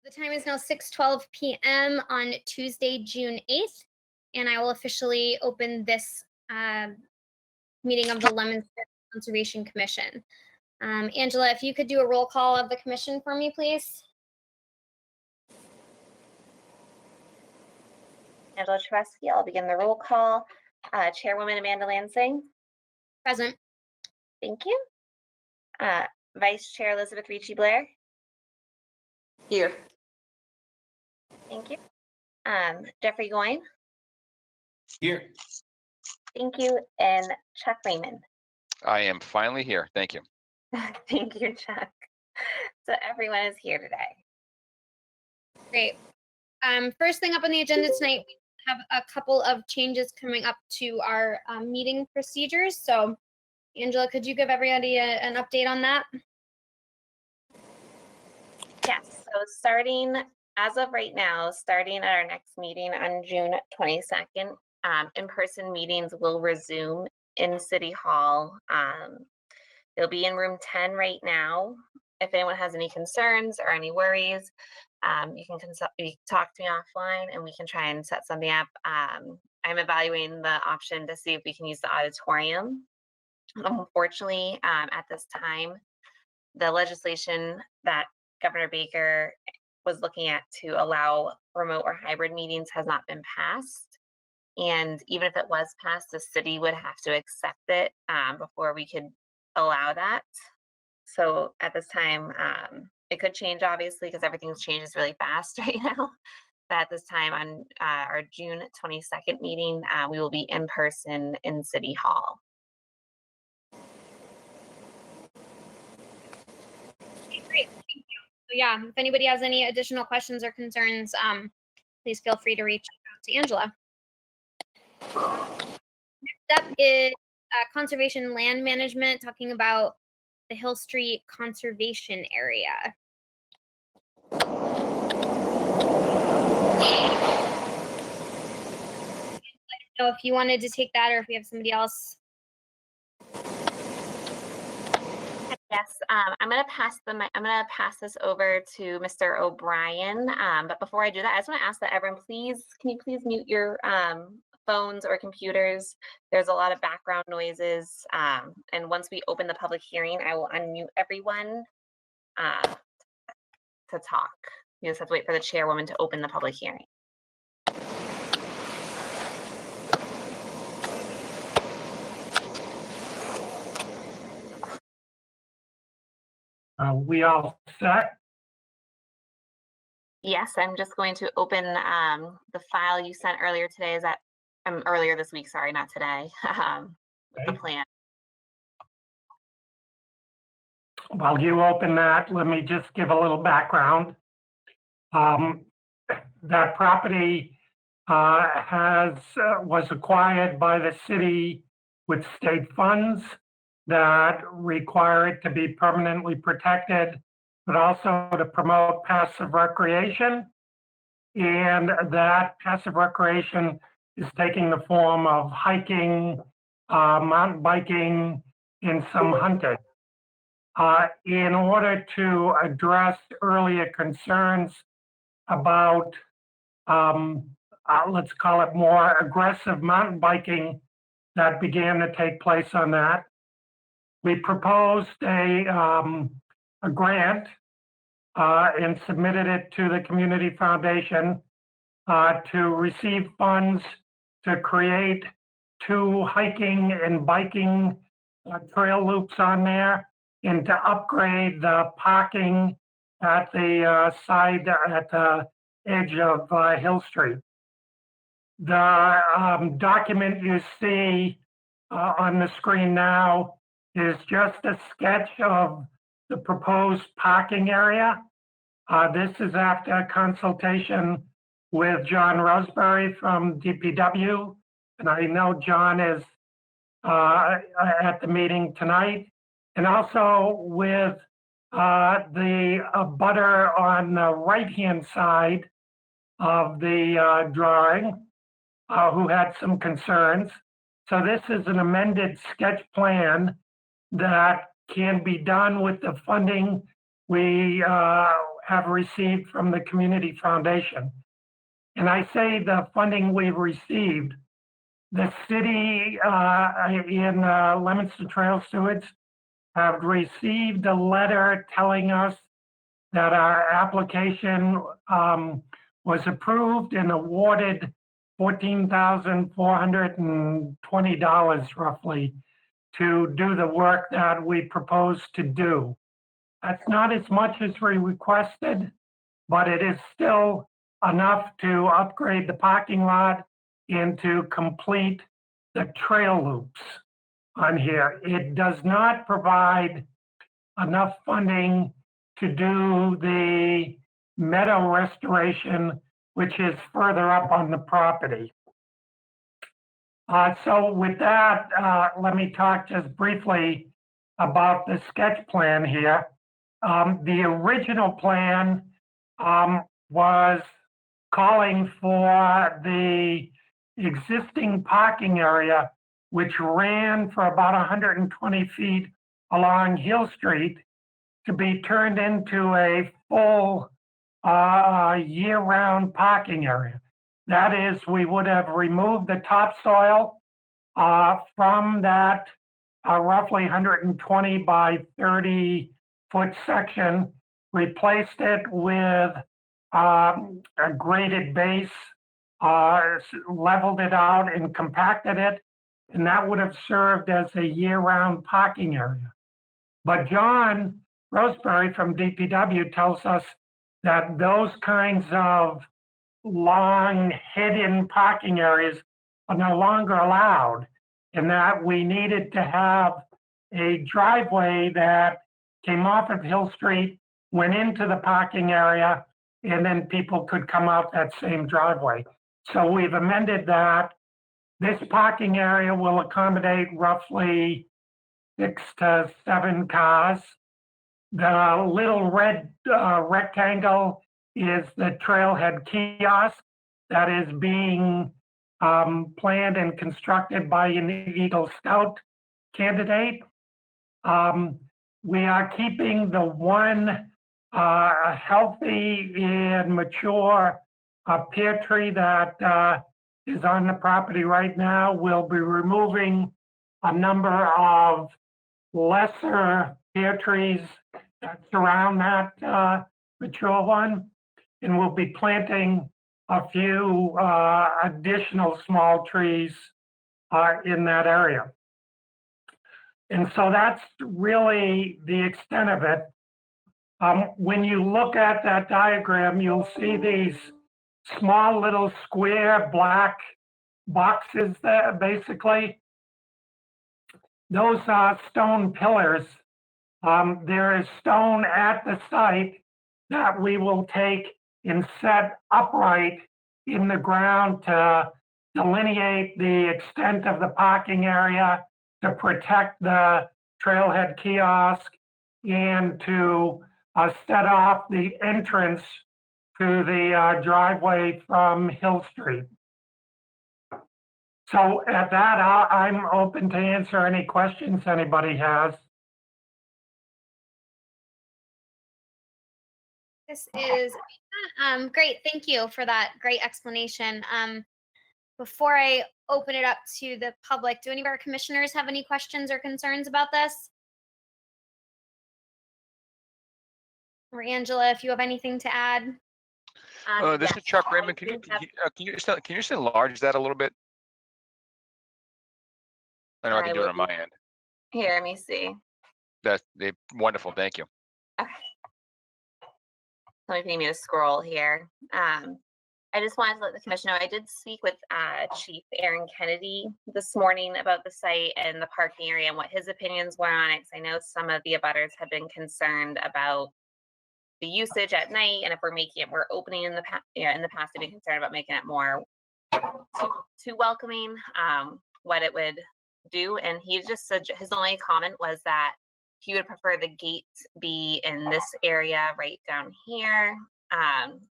The time is now 6:12 p.m. on Tuesday, June 8th, and I will officially open this meeting of the Leominster Conservation Commission. Angela, if you could do a roll call of the commission for me, please. Angela Treski, I'll begin the roll call. Chairwoman Amanda Lansing. Present. Thank you. Vice Chair Elizabeth Ricci Blair. Here. Thank you. Jeffrey Goyne. Here. Thank you. And Chuck Raymond. I am finally here. Thank you. Thank you, Chuck. So everyone is here today. Great. First thing up on the agenda tonight, we have a couple of changes coming up to our meeting procedures. So, Angela, could you give everybody an update on that? Yes. So starting as of right now, starting at our next meeting on June 22nd, in-person meetings will resume in City Hall. They'll be in room 10 right now. If anyone has any concerns or any worries, you can talk to me offline and we can try and set something up. I'm evaluating the option to see if we can use the auditorium. Unfortunately, at this time, the legislation that Governor Baker was looking at to allow remote or hybrid meetings has not been passed. And even if it was passed, the city would have to accept it before we could allow that. So at this time, it could change obviously because everything changes really fast right now. But at this time on our June 22nd meeting, we will be in person in City Hall. Okay, great, thank you. So yeah, if anybody has any additional questions or concerns, please feel free to reach out to Angela. Next up is conservation land management, talking about the Hill Street Conservation Area. I don't know if you wanted to take that or if we have somebody else. Yes, I'm going to pass this over to Mr. O'Brien. But before I do that, I just want to ask that everyone, can you please mute your phones or computers? There's a lot of background noises. And once we open the public hearing, I will unmute everyone to talk. You just have to wait for the chairwoman to open the public hearing. We all set? Yes, I'm just going to open the file you sent earlier today. Is that earlier this week? Sorry, not today. The plan. While you open that, let me just give a little background. That property was acquired by the city with state funds that require it to be permanently protected, but also to promote passive recreation. And that passive recreation is taking the form of hiking, mountain biking, and some hunting. In order to address earlier concerns about, let's call it more aggressive mountain biking that began to take place on that, we proposed a grant and submitted it to the Community Foundation to receive funds to create 2 hiking and biking trail loops on there and to upgrade the parking at the side at the edge of Hill Street. The document you see on the screen now is just a sketch of the proposed parking area. This is after consultation with John Roseberry from DPW, and I know John is at the meeting tonight, and also with the abutter on the right-hand side of the drawing, who had some concerns. So this is an amended sketch plan that can be done with the funding we have received from the Community Foundation. And I say the funding we've received, the city in Leominster Trail Stewards have received a letter telling us that our application was approved and awarded $14,420 roughly to do the work that we proposed to do. That's not as much as we requested, but it is still enough to upgrade the parking lot and to complete the trail loops on here. It does not provide enough funding to do the meadow restoration, which is further up on the property. So with that, let me talk just briefly about the sketch plan here. The original plan was calling for the existing parking area, which ran for about 120 feet along Hill Street, to be turned into a full year-round parking area. That is, we would have removed the topsoil from that roughly 120 by 30 foot section, replaced it with a graded base, leveled it out and compacted it, and that would have served as a year-round parking area. But John Roseberry from DPW tells us that those kinds of long head-in parking areas are no longer allowed, and that we needed to have a driveway that came off of Hill Street, went into the parking area, and then people could come out that same driveway. So we've amended that. This parking area will accommodate roughly 6 to 7 cars. The little red rectangle is the Trailhead Kiosk that is being planned and constructed by an Eagle Scout candidate. We are keeping the one healthy and mature pear tree that is on the property right now. We'll be removing a number of lesser pear trees that surround that mature one, and we'll be planting a few additional small trees in that area. And so that's really the extent of it. When you look at that diagram, you'll see these small little square black boxes there, basically. Those are stone pillars. There is stone at the site that we will take and set upright in the ground to delineate the extent of the parking area, to protect the Trailhead Kiosk, and to set off the entrance to the driveway from Hill Street. So at that, I'm open to answer any questions anybody has. This is great. Thank you for that great explanation. Before I open it up to the public, do any of our commissioners have any questions or concerns about this? Or Angela, if you have anything to add? This is Chuck Raymond. Can you just enlarge that a little bit? I know I can do it on my end. Here, let me see. That's wonderful. Thank you. Okay. Let me scroll here. I just wanted to let the commission know I did speak with Chief Aaron Kennedy this morning about the site and the parking area and what his opinions were on it. Because I know some of the abutters have been concerned about the usage at night, and if we're making it more opening in the past, they've been concerned about making it more too welcoming, what it would do. And he just said his only comment was that he would prefer the gate be in this area right down here,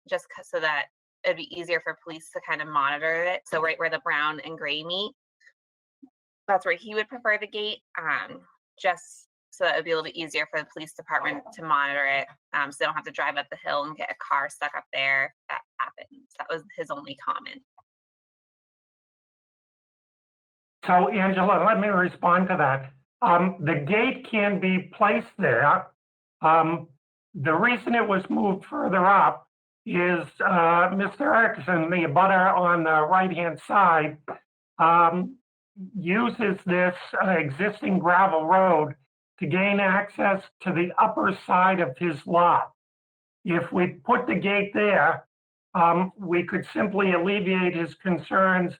just so that it'd be easier for police to kind of monitor it. So right where the brown and gray meet, that's where he would prefer the gate, just so that would be a little bit easier for the police department to monitor it. So they don't have to drive up the hill and get a car stuck up there. That happens. That was his only comment. So Angela, let me respond to that. The gate can be placed there. The reason it was moved further up is Mr. Erickson, the abutter on the right-hand side, uses this existing gravel road to gain access to the upper side of his lot. If we put the gate there, we could simply alleviate his concerns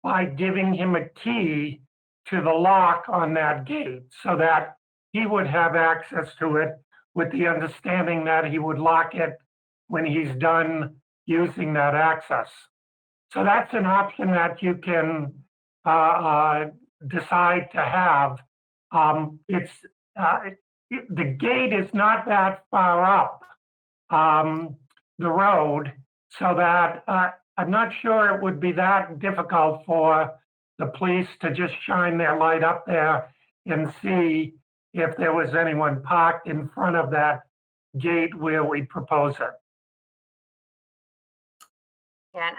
by giving him a key to the lock on that gate so that he would have access to it with the understanding that he would lock it when he's done using that access. So that's an option that you can decide to have. The gate is not that far up the road, so that I'm not sure it would be that difficult for the police to just shine their light up there and see if there was anyone parked in front of that gate where we propose it. Yeah, and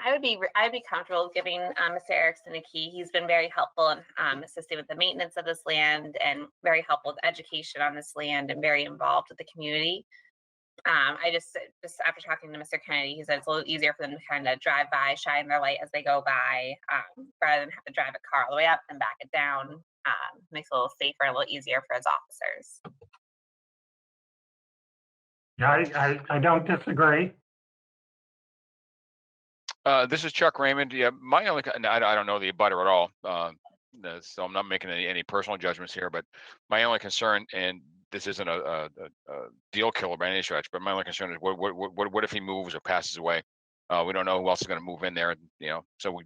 I'd be comfortable giving Mr. Erickson a key. He's been very helpful in assisting with the maintenance of this land and very helpful with education on this land and very involved with the community. I just after talking to Mr. Kennedy, he said it's a little easier for them to kind of drive by, shine their light as they go by, rather than have to drive a car all the way up and back it down. Makes it a little safer, a little easier for his officers. Yeah, I don't disagree. This is Chuck Raymond. Yeah, my only, I don't know the abutter at all, so I'm not making any personal judgments here. But my only concern, and this isn't a deal killer by any stretch, but my only concern is what if he moves or passes away? We don't know who else is going to move in there, So we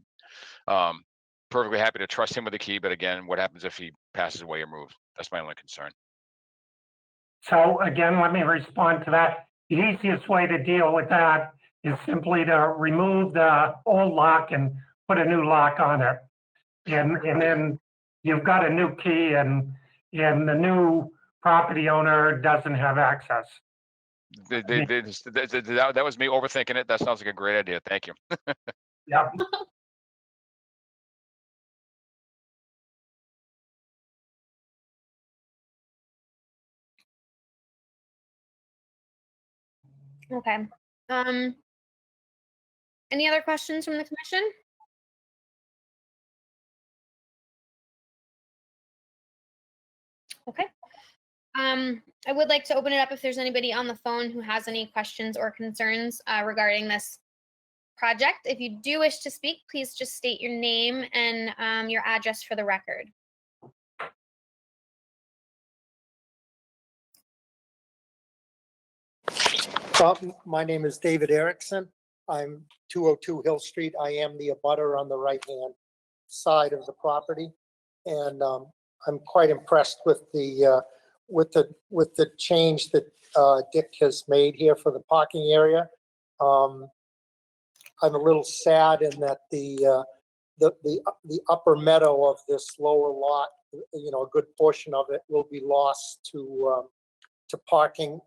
perfectly happy to trust him with the key, but again, what happens if he passes away or moves? That's my only concern. So again, let me respond to that. The easiest way to deal with that is simply to remove the old lock and put a new lock on it. And then you've got a new key and the new property owner doesn't have access. That was me overthinking it. That sounds like a great idea. Thank you. Yep. Okay. Any other questions from the commission? Okay. I would like to open it up if there's anybody on the phone who has any questions or concerns regarding this project. If you do wish to speak, please just state your name and your address for the record. My name is David Erickson. I'm 202 Hill Street. I am the abutter on the right-hand side of the property, and I'm quite impressed with the change that Dick has made here for the parking area. I'm a little sad in that the upper meadow of this lower lot, a good portion of it will be lost to parking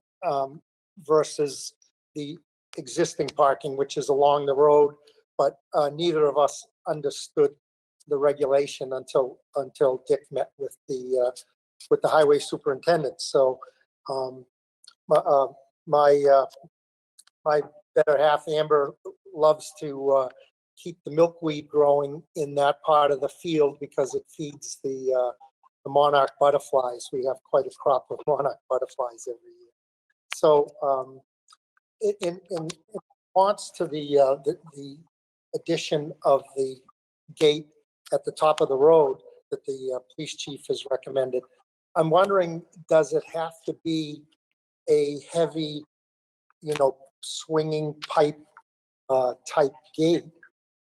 versus the existing parking, which is along the road. But neither of us understood the regulation until Dick met with the highway superintendent. So my better half, Amber, loves to keep the milkweed growing in that part of the field because it feeds the monarch butterflies. We have quite a crop of monarch butterflies every year. So in response to the addition of the gate at the top of the road that the police chief has recommended, I'm wondering, does it have to be a heavy, swinging pipe type gate,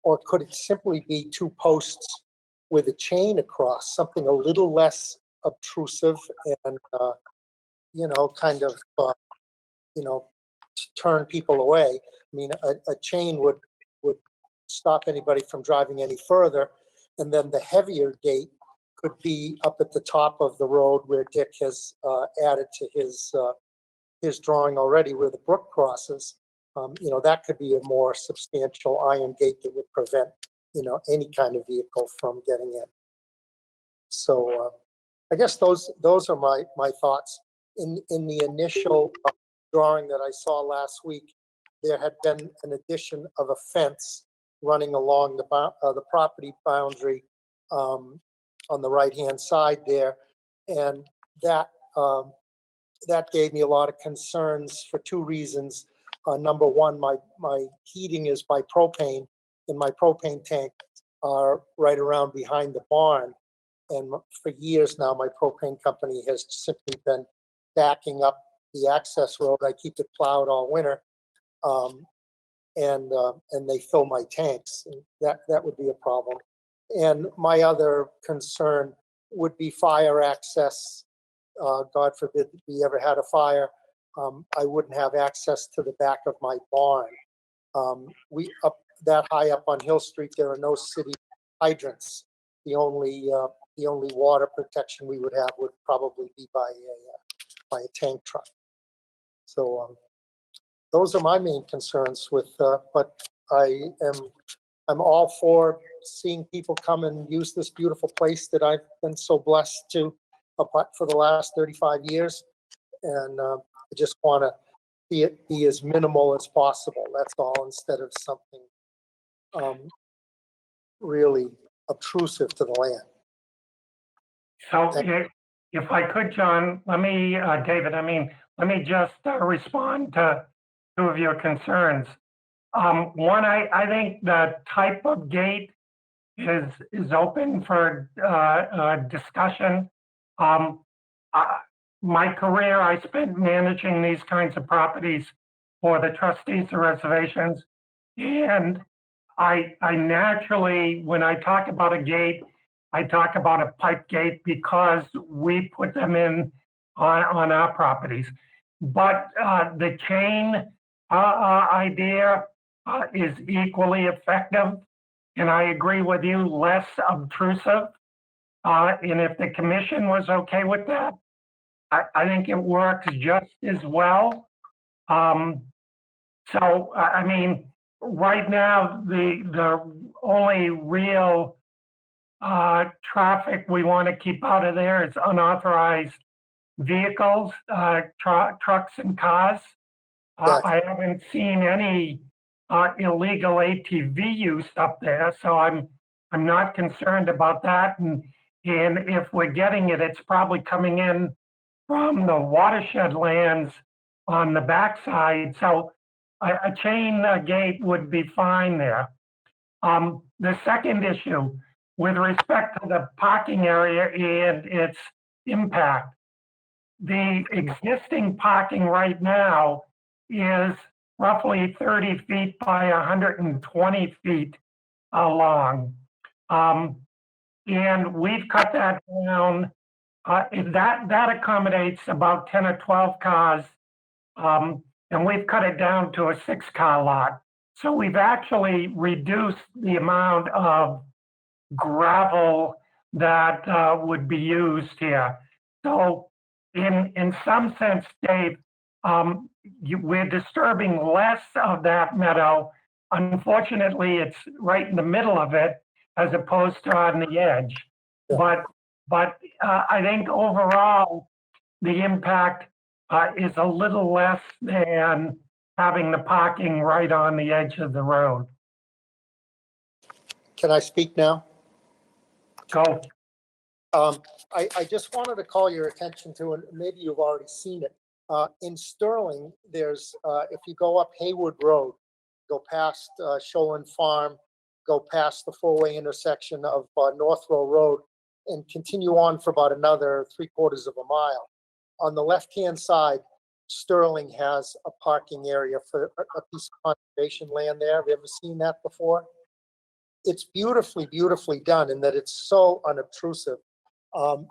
or could it simply be two posts with a chain across, something a little less obtrusive and kind of to turn people away? I mean, a chain would stop anybody from driving any further, and then the heavier gate could be up at the top of the road where Dick has added to his drawing already, where the brook crosses. That could be a more substantial iron gate that would prevent, any kind of vehicle from getting in. So I guess those are my thoughts. In the initial drawing that I saw last week, there had been an addition of a fence running along the property boundary on the right-hand side there, and that gave me a lot of concerns for two reasons. Number one, my heating is by propane, and my propane tank are right around behind the barn. And for years now, my propane company has simply been backing up the access road. I keep it plowed all winter, and they fill my tanks. And that would be a problem. And my other concern would be fire access. God forbid we ever had a fire. I wouldn't have access to the back of my barn. We up that high up on Hill Street, there are no city hydrants. The only water protection we would have would probably be by a tank truck. So those are my main concerns with, but I'm all for seeing people come and use this beautiful place that I've been so blessed to for the last 35 years. And I just want to see it be as minimal as possible. That's all, instead of something really obtrusive to the land. So if I could, John, let me, David, let me just respond to two of your concerns. One, I think the type of gate is open for discussion. My career, I spent managing these kinds of properties for the trustees of reservations. And I naturally, when I talk about a gate, I talk about a pipe gate because we put them in on our properties. But the chain idea is equally effective. And I agree with you, less obtrusive. And if the commission was okay with that, I think it works just as well. So, right now, the only real traffic we want to keep out of there is unauthorized vehicles, trucks and cars. I haven't seen any illegal ATV use up there, so I'm not concerned about that. And if we're getting it, it's probably coming in from the watershed lands on the backside. So a chain gate would be fine there. The second issue, with respect to the parking area and its impact, the existing parking right now is roughly 30 feet by 120 feet long. And we've cut that down. That accommodates about 10 or 12 cars. And we've cut it down to a 6-car lot. So we've actually reduced the amount of gravel that would be used here. So in some sense, Dave, we're disturbing less of that meadow. Unfortunately, it's right in the middle of it as opposed to on the edge. Yeah. But I think overall, the impact is a little less than having the parking right on the edge of the road. Can I speak now? Go. I just wanted to call your attention to, and maybe you've already seen it, in Sterling, there's, if you go up Haywood Road, go past Sholen Farm, go past the four-way intersection of North Row Road, and continue on for about another 3/4 of a mile. On the left-hand side, Sterling has a parking area for a piece of conservation land there. Have you ever seen that before? It's beautifully, beautifully done in that it's so unobtrusive.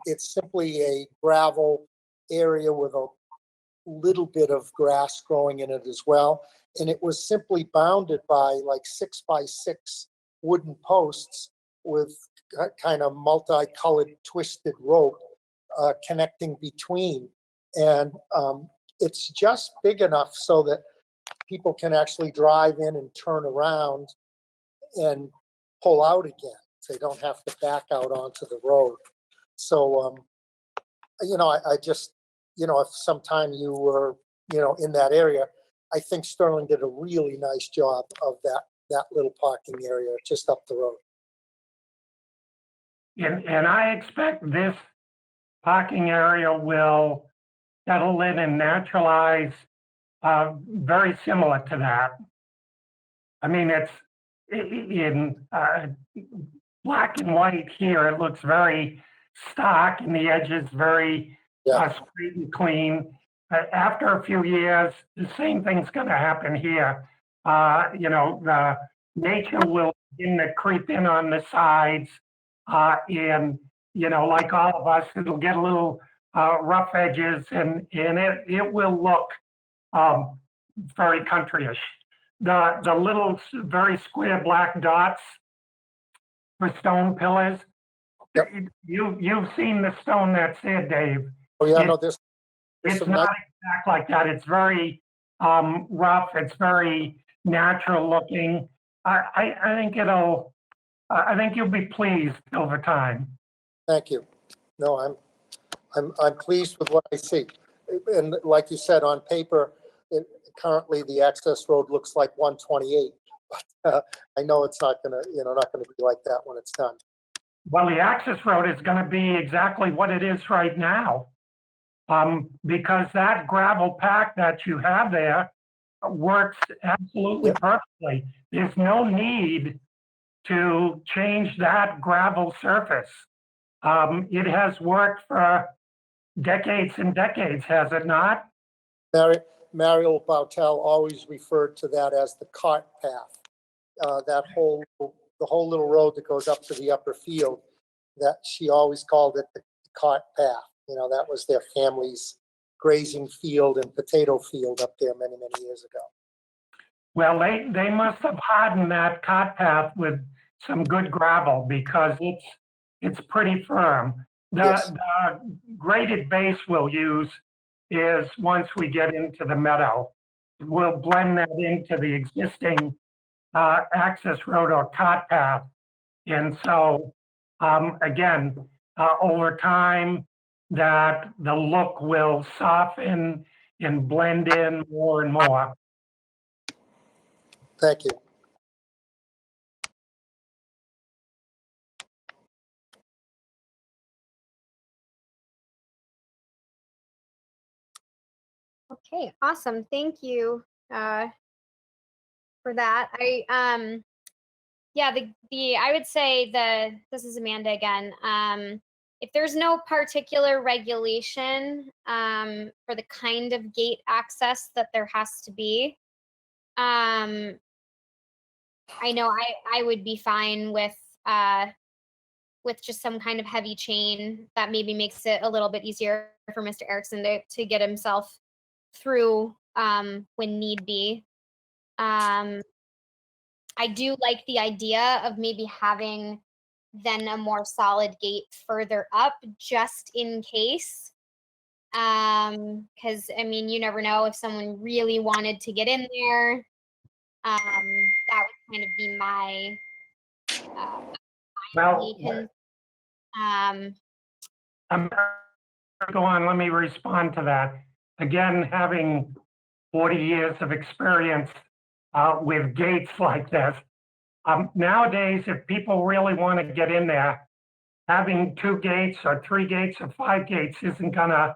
It's simply a gravel area with a little bit of grass growing in it as well. And it was simply bounded by like 6x6 wooden posts with kind of multicolored twisted rope connecting between. And it's just big enough so that people can actually drive in and turn around and pull out again. They don't have to back out onto the road. So, I just, if sometime you were, in that area, I think Sterling did a really nice job of that little parking area just up the road. And I expect this parking area will settle in and naturalize very similar to that. I mean, it's in black and white here. It looks very stark and the edges very straight and clean. After a few years, the same thing's going to happen here. The nature will begin to creep in on the sides, and like all of us, it'll get a little rough edges, and it will look very countryish. The little very square black dots for stone pillars. Yep. You've seen the stone that's there, Dave. Oh yeah, no, there's It's some not nice, exact like that. It's very rough. It's very natural looking. I think I think you'll be pleased over time. thank you. No, I'm pleased with what I see. And like you said, on paper, currently the access road looks like 128, but I know it's not gonna be like that when it's done. Well, the access road is going to be exactly what it is right now. Because that gravel pack that you have there works absolutely perfectly. There's no need to change that gravel surface. It has worked for decades and decades, has it not? Mario Bautel always referred to that as the cart path. The whole little road that goes up to the upper field, that she always called it the cart path. That was their family's grazing field and potato field up there many, many years ago. Well, they must have hardened that cart path with some good gravel because it's pretty firm. The graded base we'll use is once we get into the meadow. We'll blend that into the existing access road or cart path. And so, again, over time, that the look will soften and blend in more and more. Thank you. Okay, awesome. Thank you for that. I would say this is Amanda again. If there's no particular regulation for the kind of gate access that there has to be, I know I would be fine with just some kind of heavy chain that maybe makes it a little bit easier for Mr. Erickson to get himself through when need be. I do like the idea of maybe having then a more solid gate further up just in case. Because I mean, you never know if someone really wanted to get in there. That would kind of be my Go on, let me respond to that. Again, having 40 years of experience with gates like this, nowadays, if people really want to get in there, having 2 gates or 3 gates or 5 gates isn't going to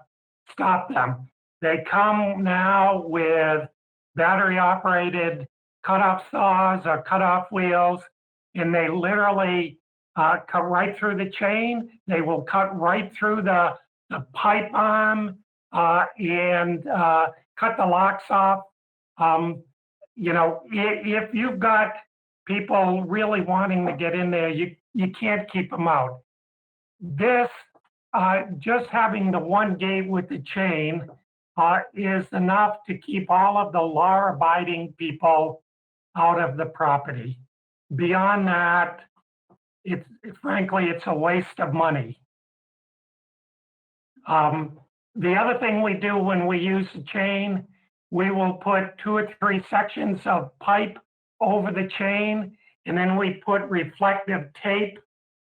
stop them. They come now with battery-operated cutoff saws or cutoff wheels, and they literally cut right through the chain. They will cut right through the pipe arm and cut the locks off. If you've got people really wanting to get in there, you can't keep them out. This, just having the one gate with the chain is enough to keep all of the law-abiding people out of the property. Beyond that, frankly, it's a waste of money. The other thing we do when we use the chain, we will put 2 or 3 sections of pipe over the chain, and then we put reflective tape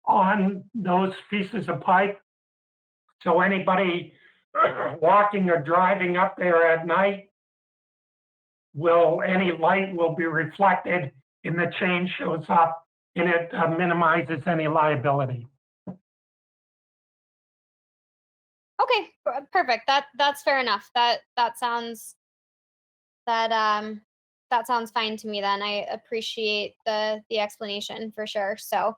on those pieces of pipe. So anybody walking or driving up there at night, any light will be reflected and the chain shows up, and it minimizes any liability. Okay, perfect. That's fair enough. That sounds fine to me then. I appreciate the explanation for sure. So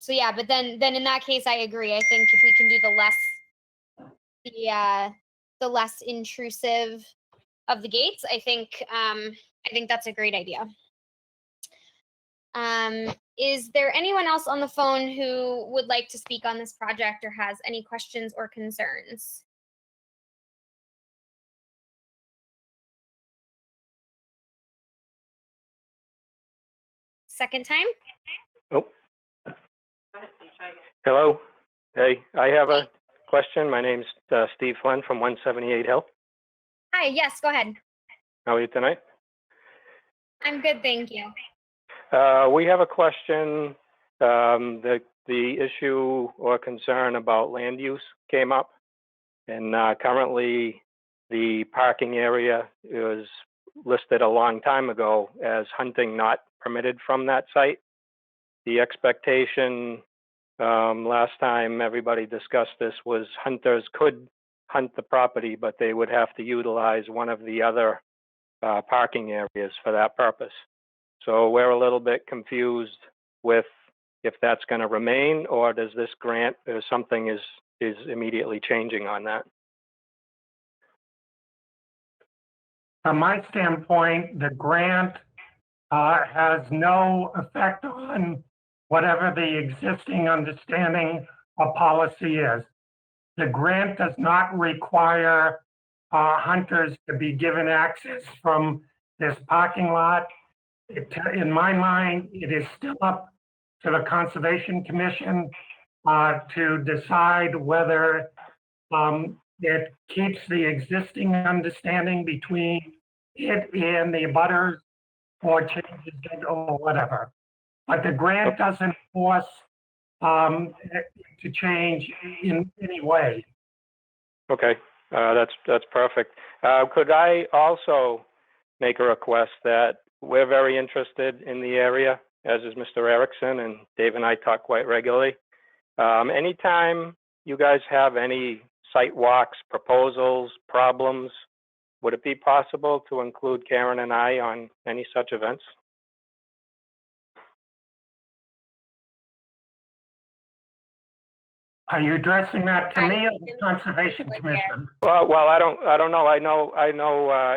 yeah, but then in that case I agree. I think if we can do the less intrusive of the gates, I think that's a great idea. Is there anyone else on the phone who would like to speak on this project or has any questions or concerns? Second time? Oh. Hello. Hey, I have a question. My name's Steve Flynn from 178 Hill. Hi, yes, go ahead. How are you tonight? I'm good, thank you. We have a question. The issue or concern about land use came up, and currently the parking area is listed a long time ago as hunting not permitted from that site. The expectation last time everybody discussed this was hunters could hunt the property, but they would have to utilize one of the other parking areas for that purpose. So we're a little bit confused with if that's going to remain, or does this grant or something is immediately changing on that? From my standpoint, the grant has no effect on whatever the existing understanding of policy is. The grant does not require hunters to be given access from this parking lot. In my mind, it is still up to the Conservation Commission to decide whether it keeps the existing understanding between it and the abutters or changes it or whatever. But the grant doesn't force to change in any way. Okay, that's perfect. Could I also make a request that we're very interested in the area, as is Mr. Erickson, and Dave and I talk quite regularly. Anytime you guys have any site walks, proposals, problems, would it be possible to include Karen and I on any such events? Are you addressing that to me or the Conservation Commission? Well, I don't know. I know.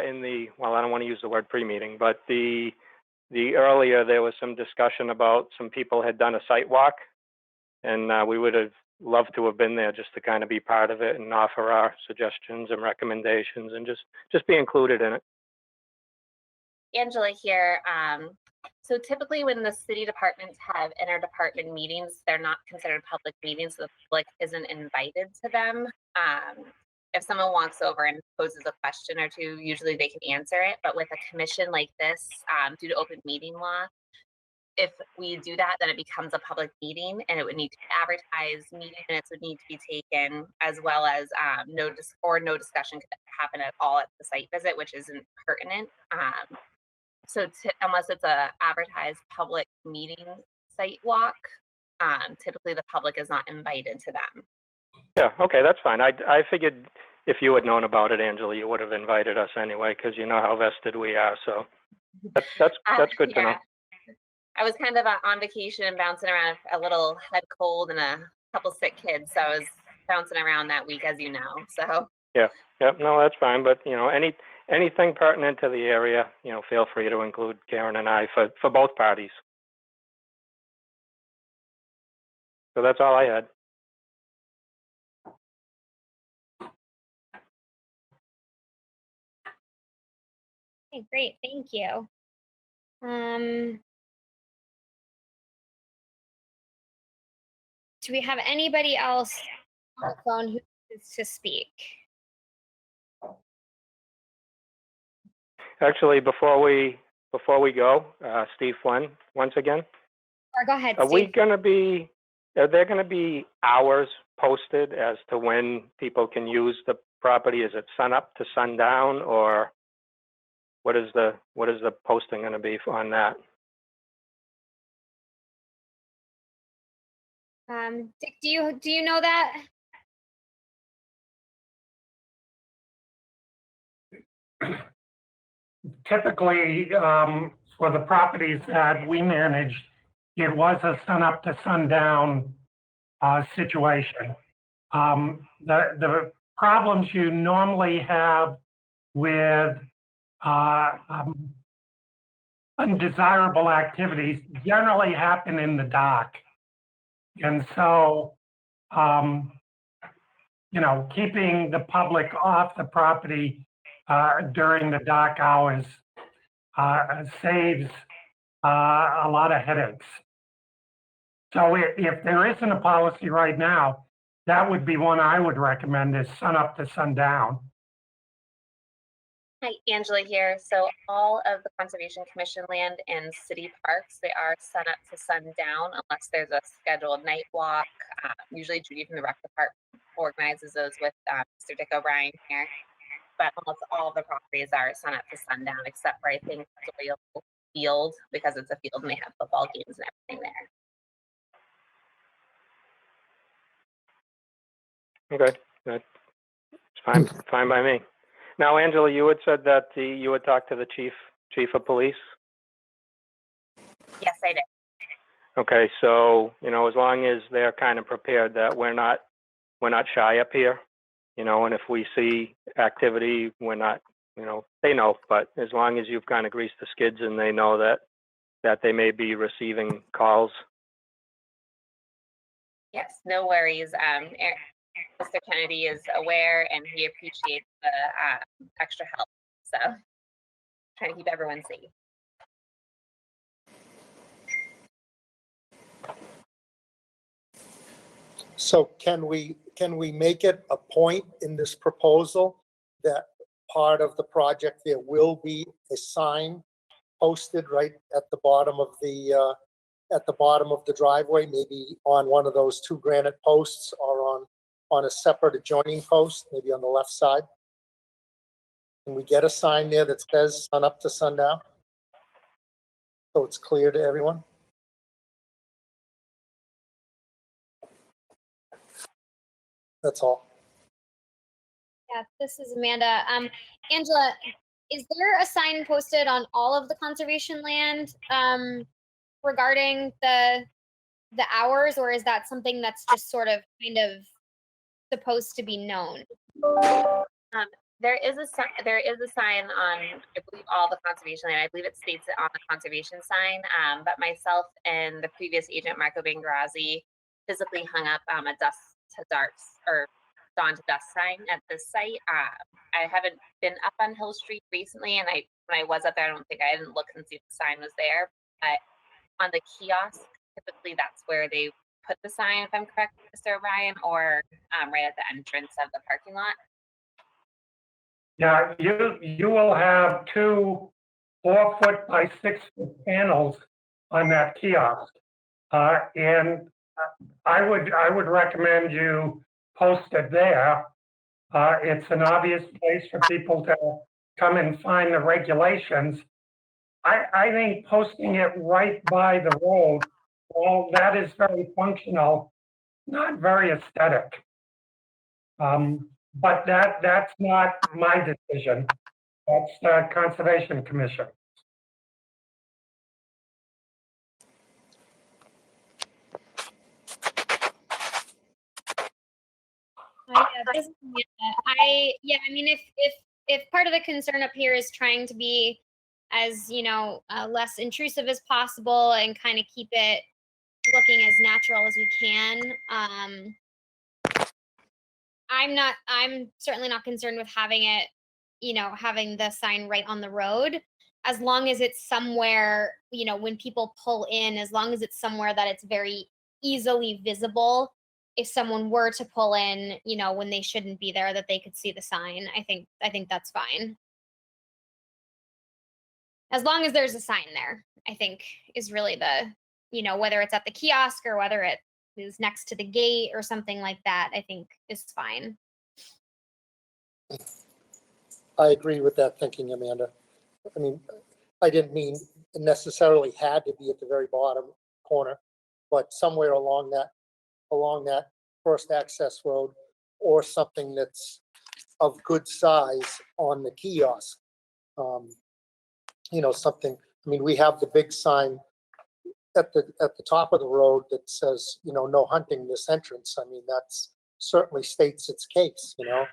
In the I don't want to use the word pre-meeting, but the earlier there was some discussion about some people had done a site walk, and we would have loved to have been there just to kind of be part of it and offer our suggestions and recommendations and just be included in it. Angela here. So typically when the city departments have interdepartment meetings, they're not considered public meetings, so the public isn't invited to them. If someone walks over and poses a question or two, usually they can answer it. But with a commission like this, due to open meeting law, if we do that, then it becomes a public meeting and it would need to be advertised, meeting minutes would need to be taken, as well as no discussion could happen at all at the site visit, which isn't pertinent. So unless it's a advertised public meeting site walk, typically the public is not invited to them. Yeah, okay, that's fine. I figured if you had known about it, Angela, you would have invited us anyway, because you know how vested we are. So that's good to know. I was kind of on vacation and bouncing around, a little head cold and a couple sick kids, so I was bouncing around that week, as you know. So yeah, no, that's fine. But you know, anything pertinent to the area, you know, feel free to include Karen and I for both parties. So that's all I had. Okay, great, thank you. Do we have anybody else on the phone who needs to speak? Actually, before we go, Steve Flynn, once again, Or go ahead, are Steve. are there gonna be hours posted as to when people can use the property? Is it sun up to sundown, or what is the posting gonna be on that? Dick, do you know that? Typically, for the properties that we managed, it was a sun up to sundown situation. The problems you normally have with undesirable activities generally happen in the dark. And so, keeping the public off the property during the dark hours saves a lot of headaches. So if there isn't a policy right now, that would be one I would recommend, is sun up to sundown. Hi, Angela here. So all of the Conservation Commission land and city parks, they are sun up to sundown unless there's a scheduled night walk. Usually Judy from the rec department organizes those with Mr. Dick O'Brien here. But almost all of the properties are sun up to sundown, except for I think Doyle Field, because it's a field and they have football games and everything there. Okay, that's fine by me. Now, Angela, you had said that you would talk to the chief of police. Yes, I did. Okay, so as long as they're kind of prepared that we're not shy up here, and if we see activity, we're not, they know. But as long as you've kind of greased the skids and they know that they may be receiving calls. Yes, no worries. Mr. Kennedy is aware and he appreciates the extra help. So trying to keep everyone safe. So can we make it a point in this proposal that part of the project there will be a sign posted right at the bottom of the driveway, maybe on one of those two granite posts or on a separate adjoining post, maybe on the left side? Can we get a sign there that says sun up to sundown? So it's clear to everyone? That's all. Yeah, this is Amanda. Angela, is there a sign posted on all of the conservation land regarding the hours, or is that something that's just sort of kind of supposed to be known? There is a sign on, I believe, all the conservation land. I believe it states it on the conservation sign. But myself and the previous agent, Marco Bangrazzi, physically hung up a dusk to dark or dawn to dusk sign at this site. I haven't been up on Hill Street recently, and when I was up there, I didn't look and see if the sign was there. But on the kiosk, typically that's where they put the sign, if I'm correct, Mr. O'Brien, or right at the entrance of the parking lot. Yeah, you will have 2 4-foot by 6-foot panels on that kiosk. And I would recommend you post it there. It's an obvious place for people to come and find the regulations. I think posting it right by the road, well, that is very functional, not very aesthetic. But that's not my decision. That's the Conservation Commission. I mean, if part of the concern up here is trying to be as less intrusive as possible and kind of keep it looking as natural as we can, I'm certainly not concerned with having it, having the sign right on the road, as long as it's somewhere, when people pull in, as long as it's somewhere that it's very easily visible if someone were to pull in, you know, when they shouldn't be there, that they could see the sign. I think that's fine. As long as there's a sign there, I think is really the, you know, whether it's at the kiosk or whether it is next to the gate or something like that, I think is fine. I agree with that thinking, Amanda. I mean, I didn't mean it necessarily had to be at the very bottom corner, but somewhere along that first access road, or something that's of good size on the kiosk. You know, something, I mean, we have the big sign at the top of the road that says, you know, no hunting this entrance. I mean, that's certainly states its case, you know.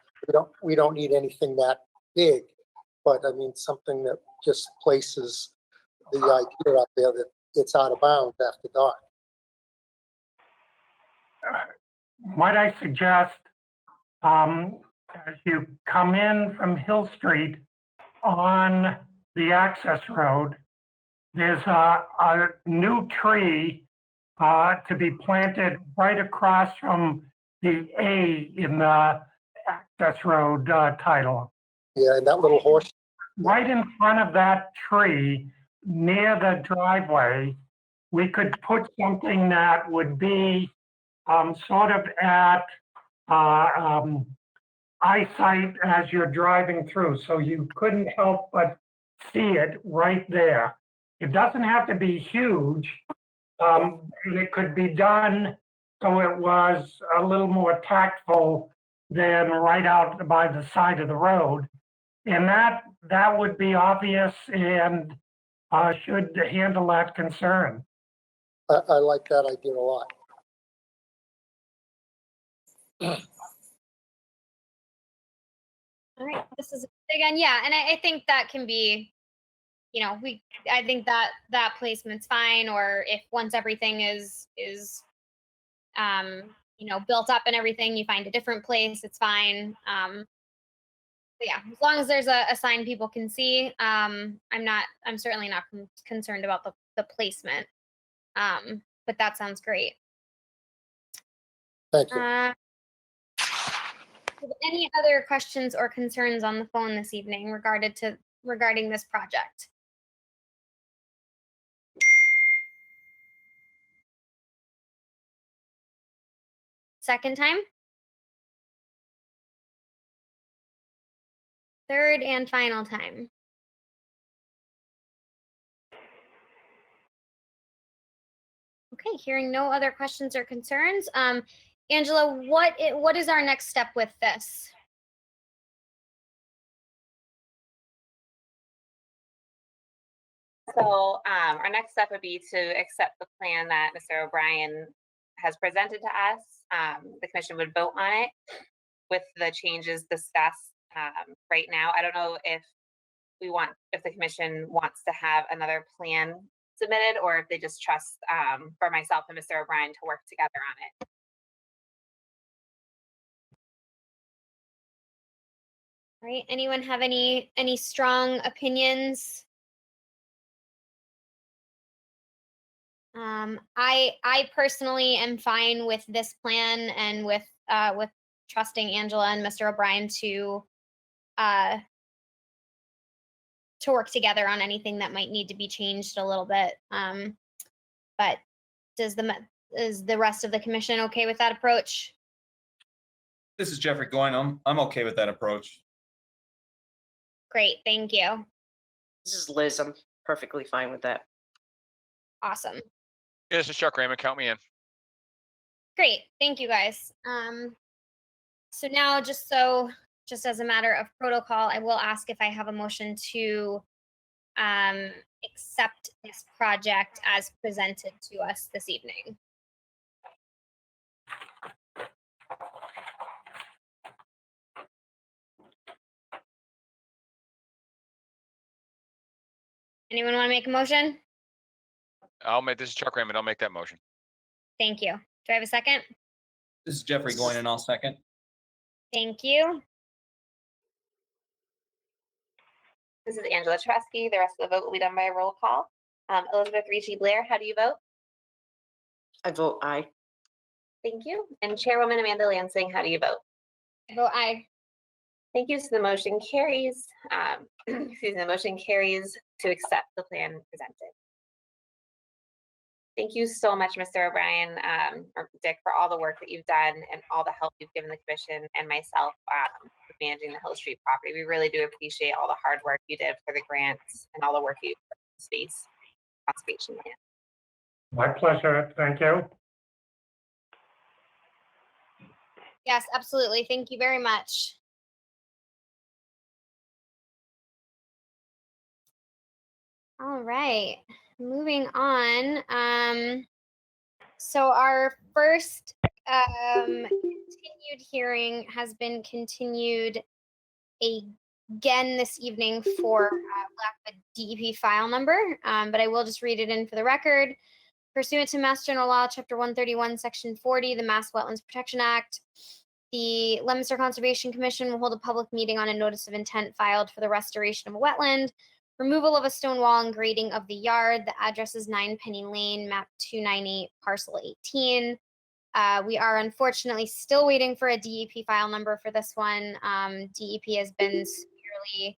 We don't need anything that big, but I mean, something that just places the idea out there that it's out of bounds after dark. Might I suggest, as you come in from Hill Street on the access road, there's a new tree to be planted right across from the A in the access road title. Yeah, and that little horse, Right in front of that tree, near the driveway, we could put something that would be sort of at eyesight as you're driving through, so you couldn't help but see it right there. It doesn't have to be huge. And it could be done so it was a little more tactful than right out by the side of the road. And that would be obvious and should handle that concern. I like that idea a lot. All right, this is again, yeah, and I think that can be, you know, I think that placement's fine, or if once everything is you know, built up and everything, you find a different place, it's fine. But yeah, as long as there's a sign people can see, I'm certainly not concerned about the placement. But that sounds great. Thank you. Any other questions or concerns on the phone this evening regarding this project? Second time? Third and final time. Okay, hearing no other questions or concerns. Angela, what is our next step with this? So our next step would be to accept the plan that Mr. O'Brien has presented to us. The commission would vote on it with the changes discussed right now. I don't know if the commission wants to have another plan submitted, or if they just trust for myself and Mr. O'Brien to work together on it. All right, anyone have any strong opinions? I personally am fine with this plan and with trusting Angela and Mr. O'Brien to work together on anything that might need to be changed a little bit. But is the rest of the commission okay with that approach? This is Jeffrey Goyne. I'm okay with that approach. Great, thank you. This is Liz. I'm perfectly fine with that. Awesome. Yeah, this is Chuck Raymond. Count me in. Great, thank you guys. So now just as a matter of protocol, I will ask if I have a motion to accept this project as presented to us this evening. Anyone want to make a motion? This is Chuck Raymond. I'll make that motion. Thank you. Do I have a second? This is Jeffrey Goyne, and I'll second. Thank you. This is Angela Tresky. The rest of the vote will be done by a roll call. Elizabeth Ricci Blair, how do you vote? I vote aye. Thank you. And Chairwoman Amanda Lansing, how do you vote? Vote aye. Thank you. So the motion carries. Excuse me, the motion carries to accept the plan presented. Thank you so much, Mr. O'Brien, or Dick, for all the work that you've done and all the help you've given the commission and myself with managing the Hill Street property. We really do appreciate all the hard work you did for the grants and all the work you put in space conservation land. My pleasure. Thank you. Yes, absolutely. Thank you very much. All right, moving on. So our first continued hearing has been continued again this evening for lack of a DEP file number, but I will just read it in for the record. Pursuant to Mass General Law, Chapter 131, Section 40, the Mass Wetlands Protection Act, the Leominster Conservation Commission will hold a public meeting on a notice of intent filed for the restoration of a wetland, removal of a stone wall, and grading of the yard. The address is 9 Penny Lane, map 298, parcel 18. We are unfortunately still waiting for a DEP file number for this one. DEP has been severely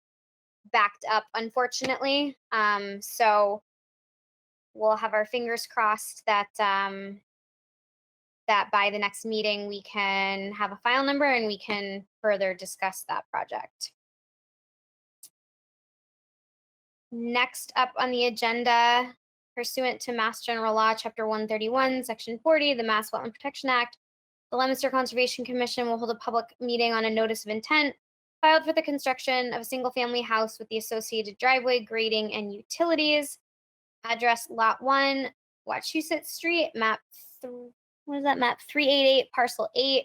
backed up, unfortunately. So we'll have our fingers crossed that that by the next meeting we can have a file number and we can further discuss that project. Next up on the agenda, pursuant to Mass General Law, Chapter 131, Section 40, the Mass Wetland Protection Act, the Leominster Conservation Commission will hold a public meeting on a notice of intent filed for the construction of a single-family house with the associated driveway, grading, and utilities. Address Lot 1, Wachusett Street, map 388, parcel 8,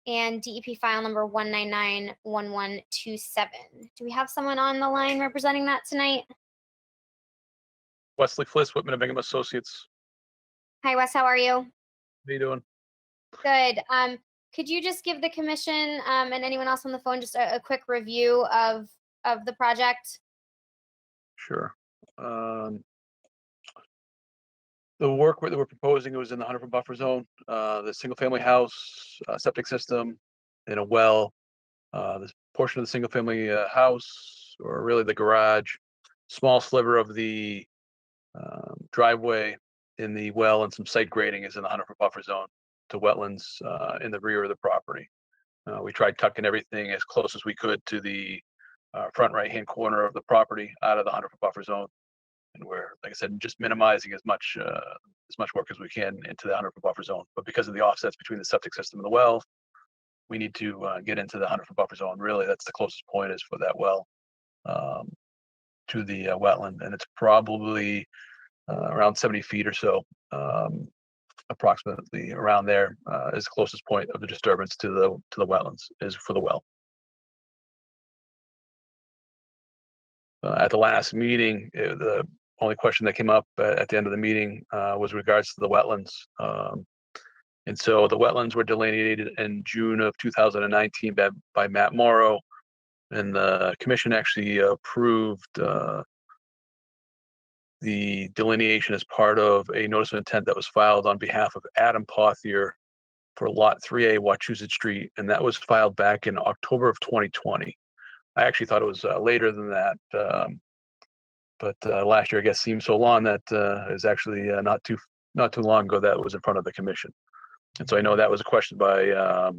and DEP file number 1991127. Do we have someone on the line representing that tonight? Wesley Fliss, Whitman and Bingham Associates. Hi, Wes, how are you? How you doing? Good. Could you just give the commission and anyone else on the phone just a quick review of the project? Sure. The work that we're proposing was in the 100-foot buffer zone. The single-family house, septic system, and a well. This portion of the single-family house, or really the garage, small sliver of the driveway in the well, and some site grading is in the 100-foot buffer zone to wetlands in the rear of the property. We tried tucking everything as close as we could to the front right-hand corner of the property out of the 100-foot buffer zone. And we're, like I said, just minimizing as much work as we can into the 100-foot buffer zone. But because of the offsets between the septic system and the well, we need to get into the 100-foot buffer zone. Really, that's the closest point is for that well to the wetland, and it's probably around 70 feet or so, approximately around there is the closest point of the disturbance to the wetlands is for the well. At the last meeting, the only question that came up at the end of the meeting was regards to the wetlands. And so the wetlands were delineated in June of 2019 by Matt Morrow, and the commission actually approved the delineation as part of a notice of intent that was filed on behalf of Adam Pothier for Lot 3A, Wachusett Street, and that was filed back in October of 2020. I actually thought it was later than that, but last year I guess seemed so long that is actually not too long ago that was in front of the commission. And so I know that was a question by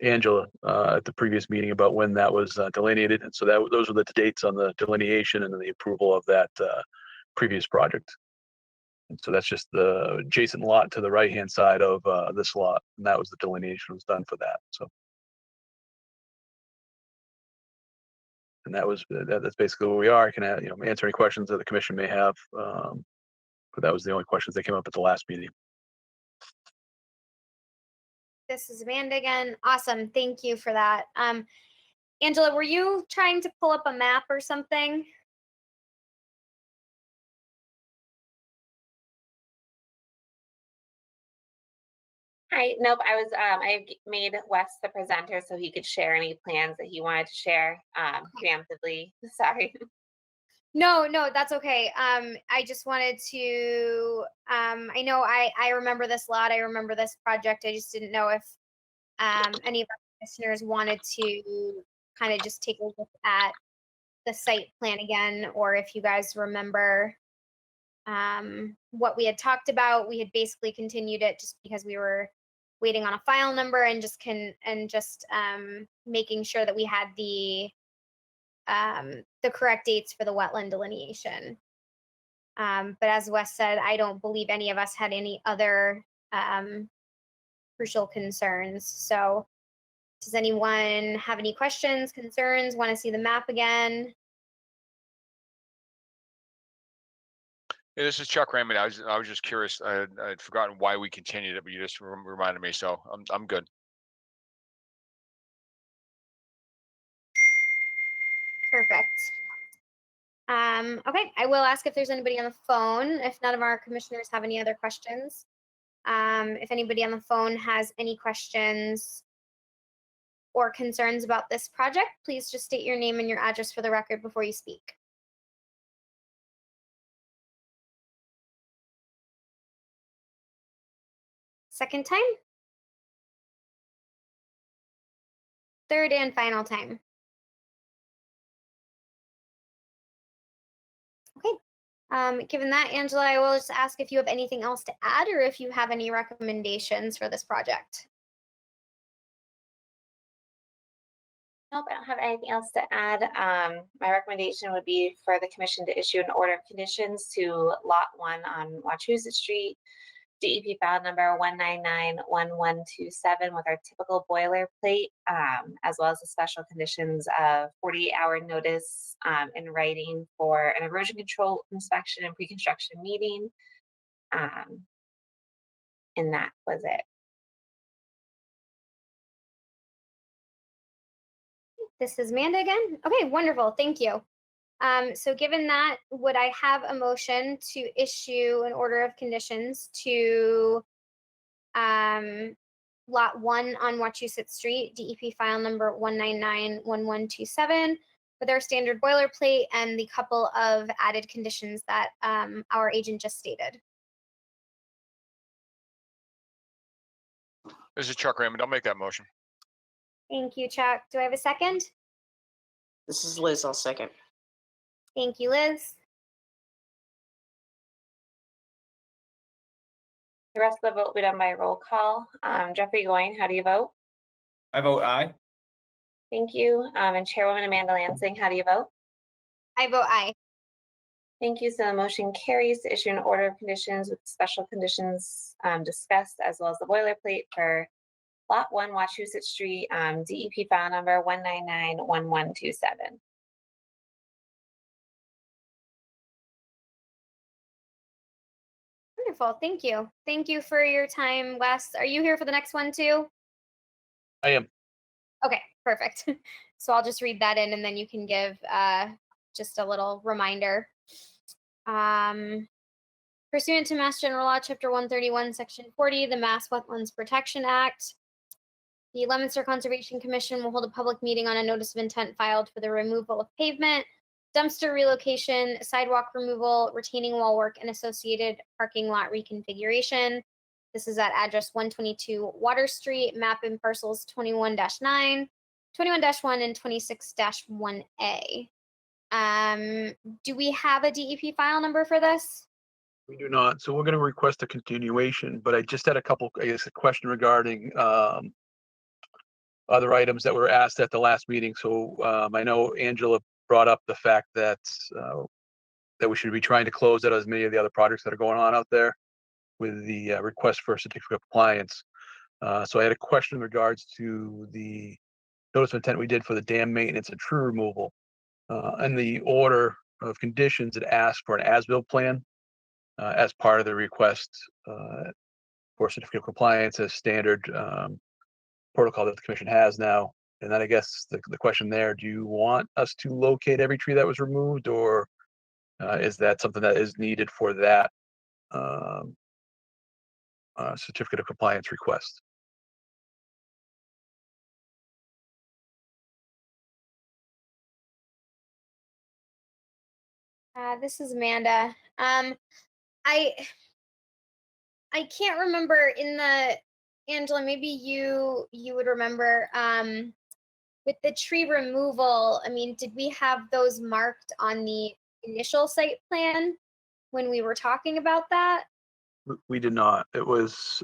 Angela at the previous meeting about when that was delineated, and so those were the dates on the delineation and then the approval of that previous project. And so that's just the adjacent lot to the right-hand side of this lot, and that was the delineation was done for that. So. And that's basically where we are. I can answer any questions that the commission may have, but that was the only questions that came up at the last meeting. This is Amanda again. Awesome. Thank you for that. Angela, were you trying to pull up a map or something? Nope, I made Wes the presenter so he could share any plans that he wanted to share preemptively. Sorry. No, that's okay. I just wanted to, I know I remember this lot. I remember this project. I just didn't know if any of our listeners wanted to kind of just take a look at the site plan again, or if you guys remember what we had talked about. We had basically continued it just because we were waiting on a file number and just making sure that we had the correct dates for the wetland delineation. But as Wes said, I don't believe any of us had any other crucial concerns. So does anyone have any questions, concerns, want to see the map again? Yeah, this is Chuck Raymond. I was just curious. I'd forgotten why we continued it, but you just reminded me. So I'm good. Perfect. Okay, I will ask if there's anybody on the phone. If none of our commissioners have any other questions. If anybody on the phone has any questions or concerns about this project, please just state your name and your address for the record before you speak. Second time? Third and final time. Okay. Given that, Angela, I will just ask if you have anything else to add or if you have any recommendations for this project. Nope, I don't have anything else to add. My recommendation would be for the commission to issue an order of conditions to Lot 1 on Wachusett Street, DEP file number 1991127 with our typical boilerplate, as well as the special conditions of 48-hour notice in writing for an erosion control inspection and pre-construction meeting. And that was it. This is Amanda again. Okay, wonderful. Thank you. So given that, would I have a motion to issue an order of conditions to Lot 1 on Wachusett Street, DEP file number 1991127, with our standard boilerplate and the couple of added conditions that our agent just stated? This is Chuck Raymond. I'll make that motion. Thank you, Chuck. Do I have a second? This is Liz. I'll second. Thank you, Liz. The rest of the vote will be done by roll call. Jeffrey Goyne, how do you vote? I vote aye. Thank you. And Chairwoman Amanda Lansing, how do you vote? I vote aye. Thank you. So the motion carries to issue an order of conditions with special conditions discussed, as well as the boilerplate for Lot 1, Wachusett Street, DEP file number 1991127. Wonderful. Thank you. Thank you for your time, Wes. Are you here for the next one too? I am. Okay, perfect. So I'll just read that in and then you can give just a little reminder. Pursuant to Mass General Law, Chapter 131, Section 40, the Mass Wetlands Protection Act, the Leominster Conservation Commission will hold a public meeting on a notice of intent filed for the removal of pavement, dumpster relocation, sidewalk removal, retaining wall work, and associated parking lot reconfiguration. This is at address 122 Water Street, map in parcels 21-9, 21-1, and 26-1A. Do we have a DEP file number for this? We do not. So we're going to request a continuation, but I just had a couple, I guess, a question regarding other items that were asked at the last meeting. So I know Angela brought up the fact that that we should be trying to close out as many of the other projects that are going on out there with the request for certificate of compliance. So I had a question in regards to the notice of intent we did for the dam maintenance and tree removal. And the order of conditions, it asked for an as-built plan as part of the request for certificate of compliance as standard protocol that the commission has now. And then I guess the question there, do you want us to locate every tree that was removed, or is that something that is needed for that certificate of compliance request? This is Amanda. I can't remember Angela, maybe you would remember, with the tree removal, I mean, did we have those marked on the initial site plan when we were talking about that? We did not. It was,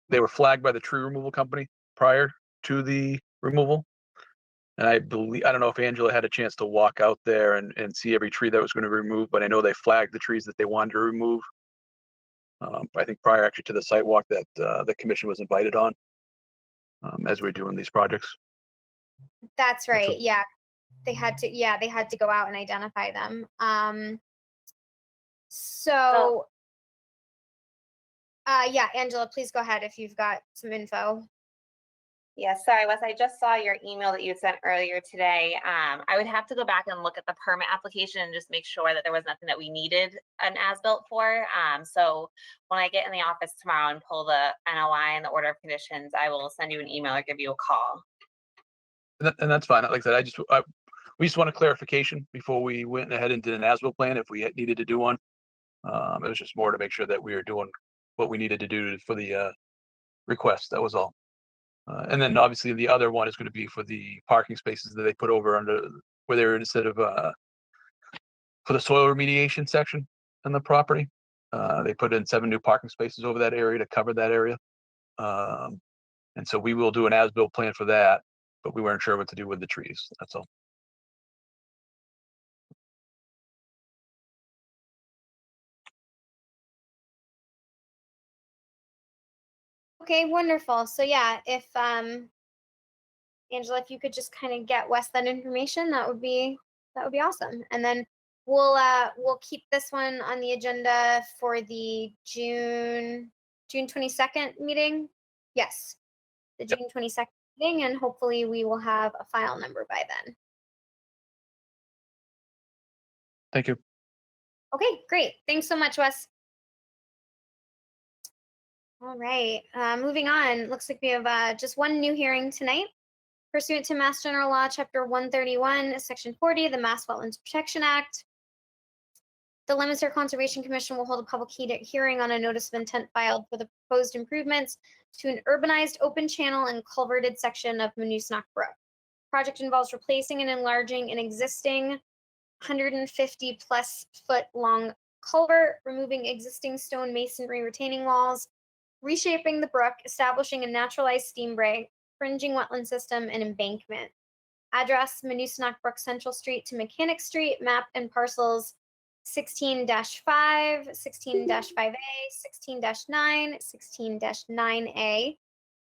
they were flagged by the tree removal company prior to the removal. And I don't know if Angela had a chance to walk out there and see every tree that was going to be removed, but I know they flagged the trees that they wanted to remove. I think prior actually to the site walk that the commission was invited on as we're doing these projects. That's right. all. Yeah. They had to go out and identify them. Yeah, Angela, please go ahead if you've got some info. Yeah, sorry, Wes, I just saw your email that you sent earlier today. I would have to go back and look at the permit application and just make sure that there was nothing that we needed an as-built for. So when I get in the office tomorrow and pull the NOI and the order of conditions, I will send you an email or give you a call. And that's fine. Like I said, we just want a clarification before we went ahead and did an as-built plan if we needed to do one. It was just more to make sure that we were doing what we needed to do for the request. That was all. And then obviously the other one is going to be for the parking spaces that they put over under where they were instead of for the soil remediation section in the property. They put in 7 new parking spaces over that area to cover that area. And so we will do an as-built plan for that, but we weren't sure what to do with the trees. That's all. Okay, wonderful. So yeah, if Angela, if you could just kind of get Wes that information, that would be awesome. And then we'll keep this one on the agenda for the June 22nd meeting. Yes, the June 22nd meeting, and hopefully we will have a file number by then. Thank you. Okay, great. Thanks so much, Wes. All right, moving on. Looks like we have just one new hearing tonight. Pursuant to Mass General Law, Chapter 131, Section 40, the Mass Wetlands Protection Act, the Leominster Conservation Commission will hold a public hearing on a notice of intent filed for the proposed improvements to an urbanized open channel and culverted section of Monoosnock Brook. Project involves replacing and enlarging an existing 150+ foot long culvert, removing existing stone masonry retaining walls, reshaping the brook, establishing a naturalized stream break, fringing wetland system, and embankment. Address: Monoosnock Brook Central Street to Mechanic Street, map and parcels 16-5, 16-5A, 16-9, 16-9A,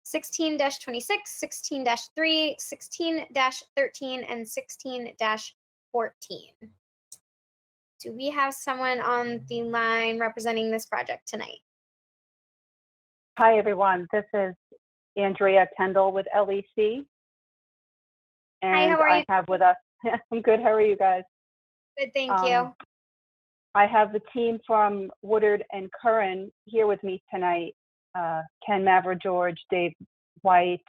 16-26, 16-3, 16-13, and 16-14. Do we have someone on the line representing this project tonight? Hi, everyone. This is Andrea Kendall with LEC. And Hi, how are you? I have with us, I'm good. How are you guys? Good, thank you. I have the team from Woodard and Curran here with me tonight. Ken Mavra George, Dave White,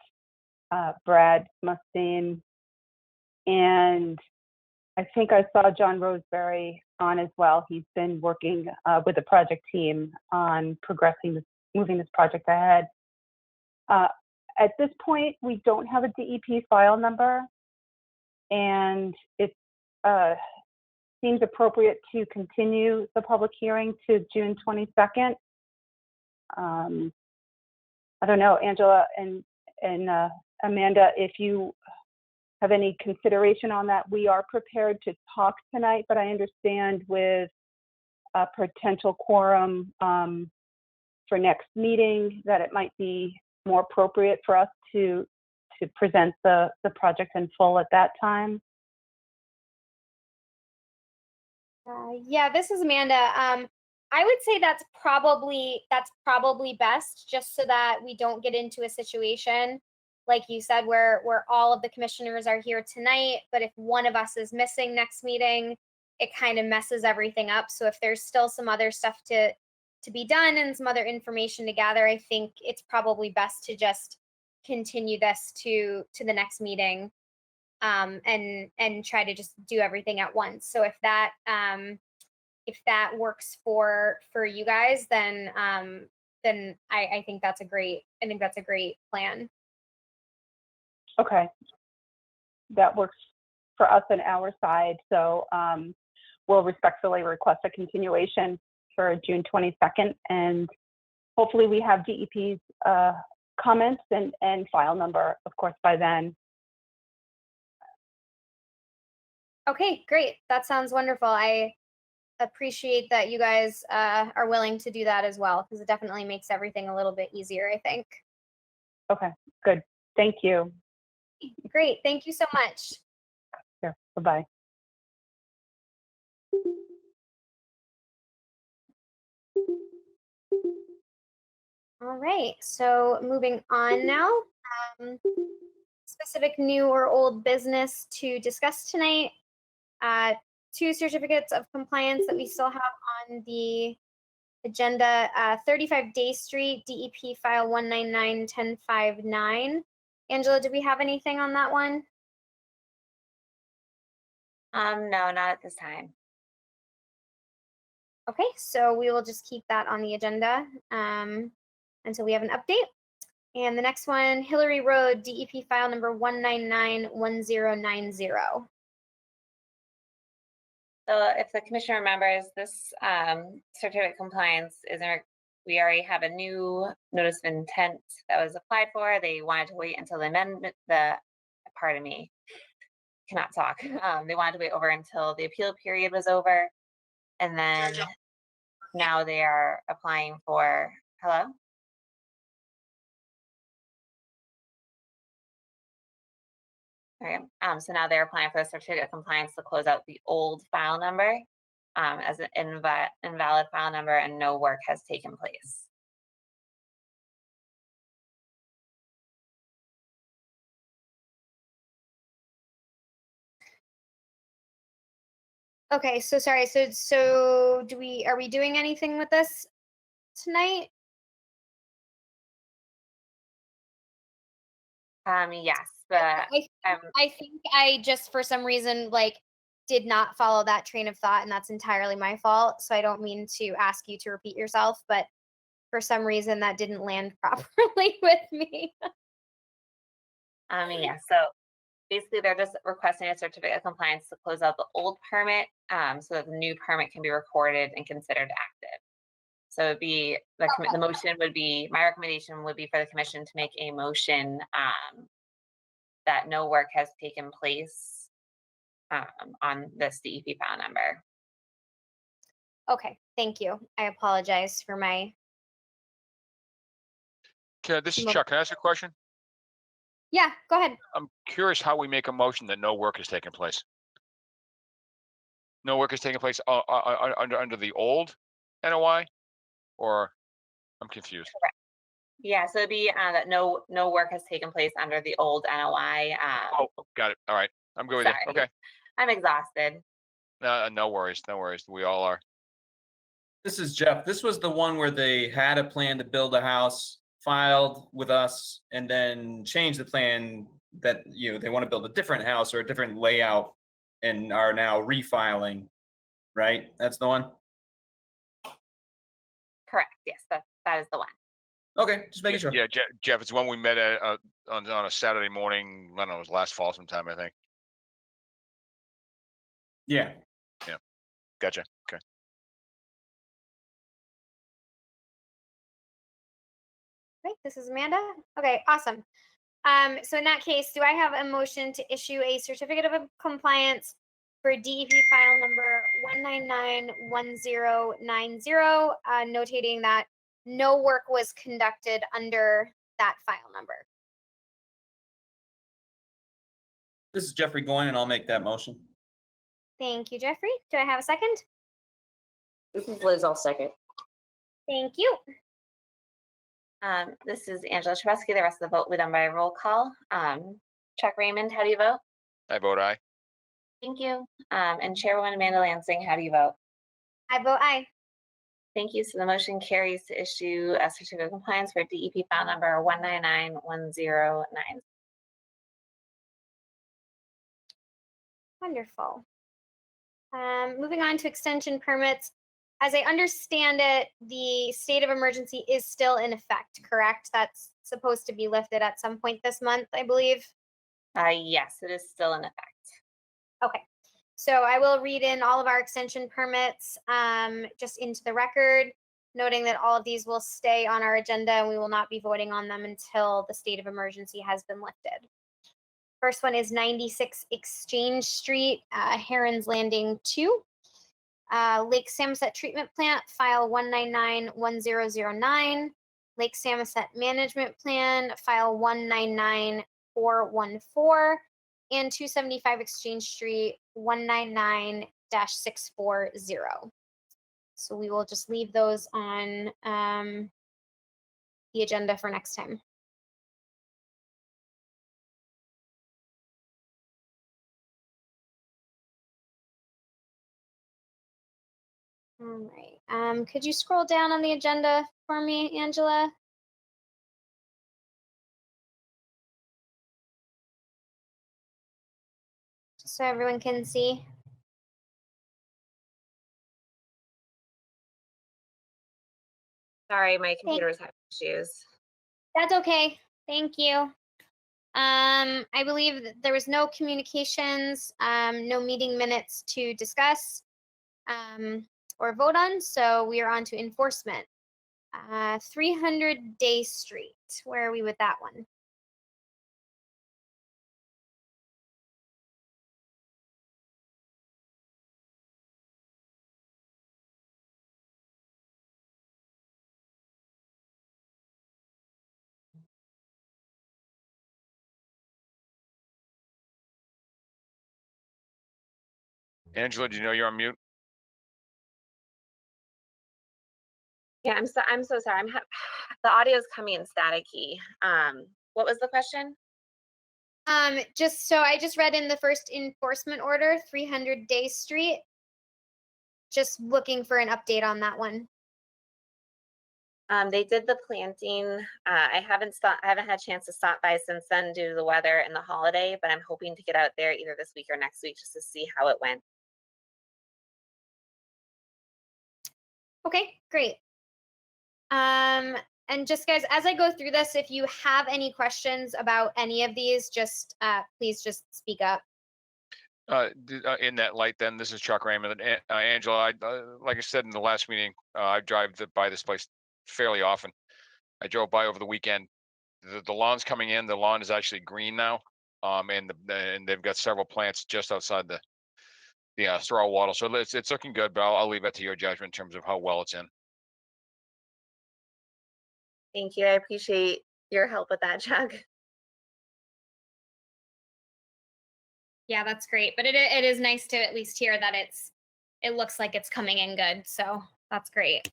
Brad Mustine, and I think I saw John Roseberry on as well. He's been working with the project team on moving this project ahead. At this point, we don't have a DEP file number, and it seems appropriate to continue the public hearing to June 22nd. I don't know, Angela and Amanda, if you have any consideration on that. We are prepared to talk tonight, but I understand with a potential quorum for next meeting that it might be more appropriate for us to present the project in full at that time. Yeah, this is Amanda. I would say that's probably best, just so that we don't get into a situation, like you said, where all of the commissioners are here tonight, but if one of us is missing next meeting, it kind of messes everything up. So if there's still some other stuff to be done and some other information to gather, I think it's probably best to just continue this to the next meeting, and try to just do everything at once. So if that if that works for you guys, then I think that's a great plan. Okay. That works for us on our side. So we'll respectfully request a continuation for June 22nd. And hopefully we have DEP's comments and file number, of course, by then. Okay, great. That sounds wonderful. I appreciate that you guys are willing to do that as well, because it definitely makes everything a little bit easier, I think. Okay, good. Thank you. Great. Thank you so much. Sure. Bye-bye. All right, so moving on now. Specific new or old business to discuss tonight. 2 certificates of compliance that we still have on the agenda. 35 Day Street, DEP file 199-1059. Angela, do we have anything on that one? No, not at this time. Okay, so we will just keep that on the agenda until we have an update. And the next one, Hillary Road, DEP file number 199-1090. So if the commission remembers, this certificate of compliance we already have a new notice of intent that was applied for. They wanted to wait until the amendment, pardon me, cannot talk. They wanted to wait over until the appeal period was over. And then now they are applying for, hello? Okay. So now they're applying for the certificate of compliance to close out the old file number as an invalid file number, and no work has taken place. Okay, so sorry. So are we doing anything with this tonight? Yes, but I think I just, for some reason, like, did not follow that train of thought, and that's entirely my fault. So I don't mean to ask you to repeat yourself, but for some reason that didn't land properly with me. yeah, so basically they're just requesting a certificate of compliance to close out the old permit so that the new permit can be recorded and considered active. So it'd be the motion would be, my recommendation would be for the commission to make a motion that no work has taken place on this DEP file number. Okay, thank you. I apologize for my. Okay, this is Chuck. Can I ask a question? Yeah, go ahead. I'm curious how we make a motion that no work has taken place. No work has taken place under the old NOI, or I'm confused. Correct. Yeah, so it'd be that no work has taken place under the old NOI. Oh, got it. All right, I'm good with you. Okay. I'm exhausted. No worries. No worries. We all are. This is Jeff. This was the one where they had a plan to build a house, filed with us, and then changed the plan that, they want to build a different house or a different layout and are now refiling, right? That's the one? Correct. Yes, that is the one. Okay, just making sure. Yeah, Jeff, it's one we met at on a Saturday morning. I don't know, it was last fall sometime, I think. Yeah. Gotcha. Okay. Right, this is Amanda. Okay, awesome. So in that case, do I have a motion to issue a certificate of compliance for DEP file number 199-1090, notating that no work was conducted under that file number? This is Jeffrey Goin, and I'll make that motion. Thank you, Jeffrey. Do I have a second? This is Liz, I'll second. Thank you. This is Angela Trebesky. The rest of the vote will be done by roll call. Chuck Raymond, how do you vote? I vote aye. Thank you. And Chairwoman Amanda Lansing, how do you vote? I vote aye. Thank you. So the motion carries to issue a certificate of compliance for DEP file number 199-1090. Wonderful. Moving on to extension permits. As I understand it, the state of emergency is still in effect, correct? That's supposed to be lifted at some point this month, I believe. Yes, it is still in effect. Okay, so I will read in all of our extension permits just into the record, noting that all of these will stay on our agenda and we will not be voting on them until the state of emergency has been lifted. First one is 96 Exchange Street, Heron's Landing 2. Lake Samoset Treatment Plant, file 1991009. Lake Samoset Management Plan, file 199414. And 275 Exchange Street, 199-640. So we will just leave those on the agenda for next time. All right. Could you scroll down on the agenda for me, Angela? Just so everyone can see. Sorry, my computer's having issues. That's okay. Thank you. I believe that there was no communications, no meeting minutes to discuss or vote on, so we are on to enforcement. 300 Day Street. Where are we with that one? Angela, do you know you're on mute? Yeah, I'm so sorry. The audio is coming in staticky. What was the question? Just so I just read in the first enforcement order, 300 Day Street. Just looking for an update on that one. They did the planting. I haven't had a chance to stop by since then due to the weather and the holiday, but I'm hoping to get out there either this week or next week just to see how it went. Okay, great. And just guys, as I go through this, if you have any questions about any of these, just please just speak up. In that light, then, this is Chuck Raymond. Angela, like I said in the last meeting, I drive by this place fairly often. I drove by over the weekend. The lawn's coming in. The lawn is actually green now, and they've got several plants just outside the straw wattle. So it's looking good, but I'll leave it to your judgment in terms of how well it's in. Thank you. I appreciate your help with that, Chuck. Yeah, that's great. But it is nice to at least hear that it looks like it's coming in good. So that's great.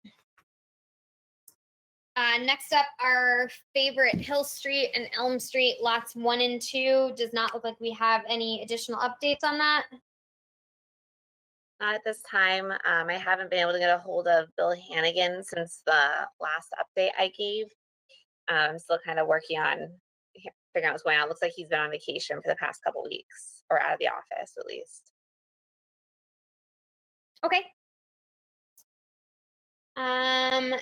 Next up, our favorite Hill Street and Elm Street lots 1 and 2. Does not look like we have any additional updates on that. Not at this time. I haven't been able to get a hold of Bill Hannigan since the last update I gave. I'm still kind of working on figuring out what's going on. Looks like he's been on vacation for the past couple weeks, or out of the office at least. Okay.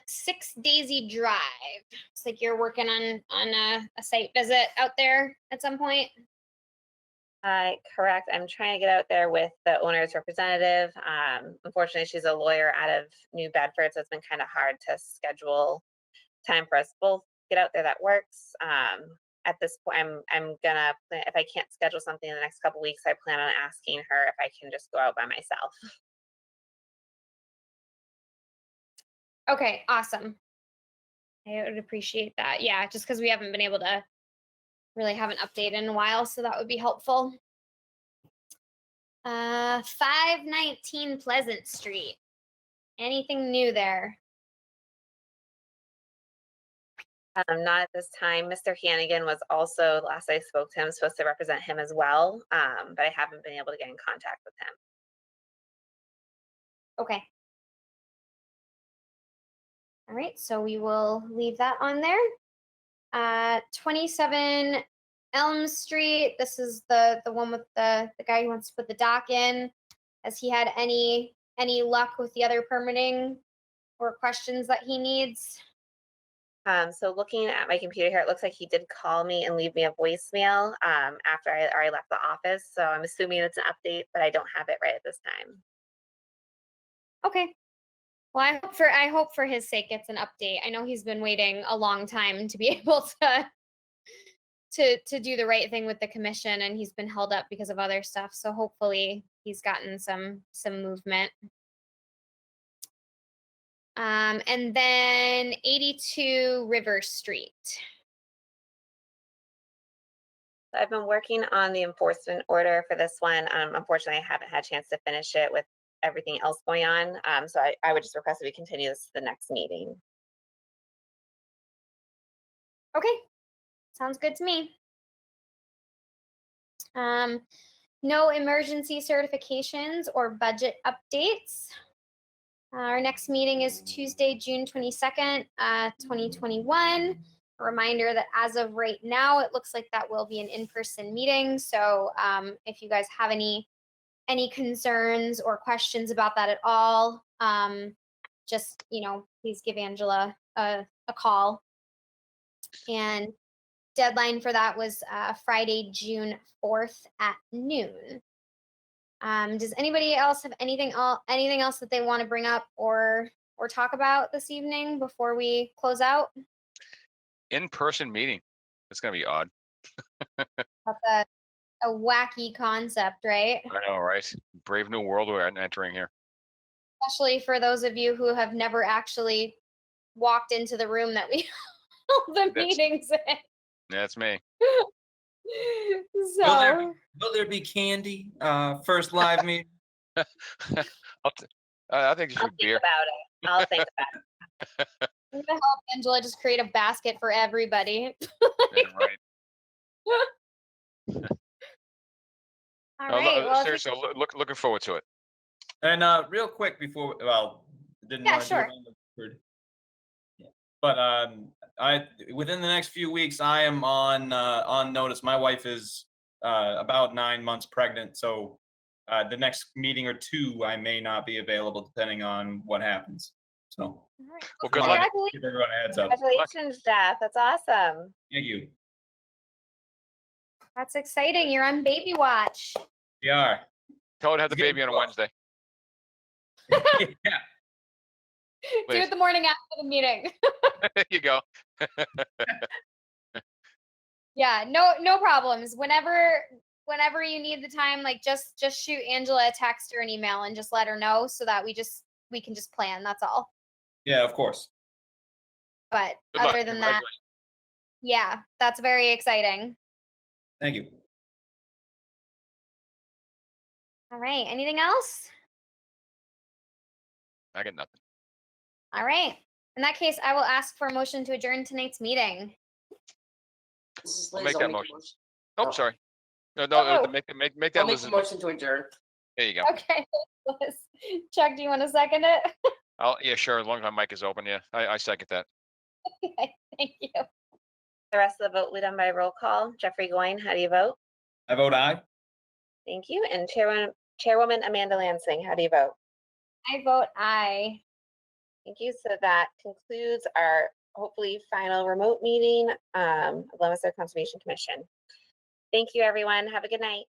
6 Daisy Drive. Looks like you're working on a site visit out there at some point. Correct. I'm trying to get out there with the owner's representative. Unfortunately, she's a lawyer out of New Bedford, so it's been kind of hard to schedule time for us both get out there that works. At this point, I'm gonna, if I can't schedule something in the next couple weeks, I plan on asking her if I can just go out by myself. Okay, awesome. I would appreciate that. Yeah, just because we haven't been able to really have an update in a while, so that would be helpful. 519 Pleasant Street. Anything new there? Not at this time. Mr. Hannigan was also, last I spoke to him, supposed to represent him as well, but I haven't been able to get in contact with him. Okay. All right, so we will leave that on there. 27 Elm Street. This is the one with the guy who wants to put the dock in. Has he had any luck with the other permitting or questions that he needs? So looking at my computer here, it looks like he did call me and leave me a voicemail after I already left the office. So I'm assuming it's an update, but I don't have it right at this time. Okay. Well, I hope for his sake it's an update. I know he's been waiting a long time to be able to do the right thing with the commission, and he's been held up because of other stuff. So hopefully he's gotten some movement. And then 82 River Street. I've been working on the enforcement order for this one. Unfortunately, I haven't had a chance to finish it with everything else going on. So I would just request that we continue this to the next meeting. Okay, sounds good to me. No emergency certifications or budget updates. Our next meeting is Tuesday, June 22nd, 2021. A reminder that as of right now, it looks like that will be an in-person meeting. So if you guys have any concerns or questions about that at all, just, please give Angela a call. And deadline for that was Friday, June 4th at noon. Does anybody else have anything else that they want to bring up or talk about this evening before we close out? In-person meeting. It's gonna be odd. That's a wacky concept, right? I know, right? Brave new world we're entering here. Especially for those of you who have never actually walked into the room that we hold the meetings in. That's me. So Will there be candy? First live meeting. I think you I'll should think beer. about it. I'll think about it. I'm gonna help Angela just create a basket for everybody. Yeah, right. All No, right. Well, if seriously, looking forward to it. And real quick before, didn't Yeah, want to sure. do it on the record. Yeah. But I within the next few weeks, I am on notice. My wife is about 9 months pregnant, so the next meeting or two, I may not be available depending on what happens. So, All right. Well, good luck. Congratulations. give everyone a heads up. Congratulations, Jeff. That's awesome. Thank you. That's exciting. You're on baby watch. We are. Tell her to have the It's getting baby on a close. Wednesday. Yeah. Do Please. it the morning after the meeting. There you go. Yeah, no problems. Whenever you need the time, like just shoot Angela a text or an email and just let her know so that we can just plan. That's all. Yeah, of course. But Good luck. other than that, yeah, that's very exciting. Thank you. All right. Anything else? I got nothing. All right. In that case, I will ask for a motion to adjourn tonight's meeting. This is I'll Liz. make I'll that make a motion. motion. Oh, Oh. sorry. No, Oh. make I'll that make Liz's a motion. motion to adjourn. There you go. Okay. Liz. Chuck, do you want to second it? Yeah, sure. As long as my mic is open, yeah, I second that. Okay. Thank you. The rest of the vote will be done by roll call. Jeffrey Goyne, how do you vote? I vote aye. Thank you. And Chairwoman Amanda Lansing, how do you vote? I vote aye. Thank you. So that concludes our hopefully final remote meeting of Leominster Conservation Commission. Thank you, everyone. Have a good night.